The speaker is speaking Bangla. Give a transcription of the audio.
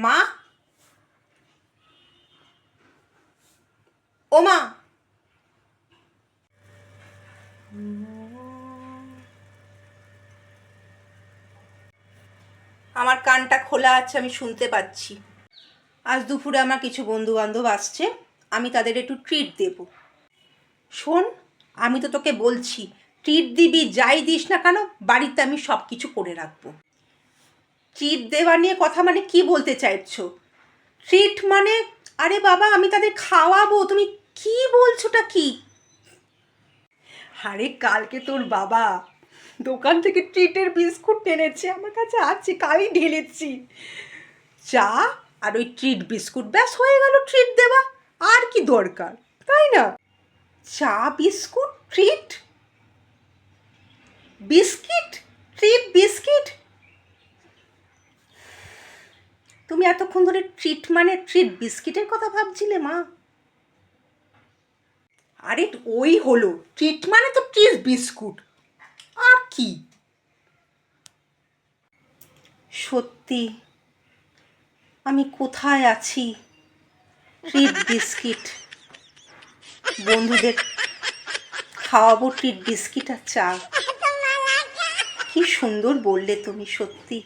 মা, ও মা, আমার কানটা খোলা আছে, আমি শুনতে পাচ্ছি। আজ দুপুরে আমার কিছু বন্ধু বান্ধব আসছে, আমি তাদের একটু ট্রিট দেব। শোন, আমি তো তোকে বলছি, ট্রিট দিবি যাই দিস না কেন, বাড়িতে আমি সব কিছু করে রাখবো। ট্রিট দেওয়া নিয়ে কথা মানে কি বলতে চাইছো? ট্রিট মানে, আরে বাবা আমি তাদের খাওয়াবো, তুমি কি বলছোটা কি? আরে কালকে তোর বাবা দোকান থেকে ট্রিটের বিস্কুট এনেছে, আমার কাছে আছে, কালই ঢেলেছি। চা আর ওই ট্রিট বিস্কুট, ব্যাস হয়ে গেল ট্রিট দেওয়া। আর কি দরকার, তাই না? চা biscuit treat, biscuit treat biscuit. তুমি এতক্ষণ ধরে ট্রিট মানে ট্রিট বিস্কিটের কথা ভাবছিলে মা? আরে ওই হলো ট্রিট মানে তো ট্রিট বিস্কুট, আর কি? সত্যি আমি কোথায় আছি? ট্রিট বিস্কিট, বন্ধুদের খাওয়াবো ট্রিট বিস্কিট আর চা। কি সুন্দর বললে তুমি, সত্যি।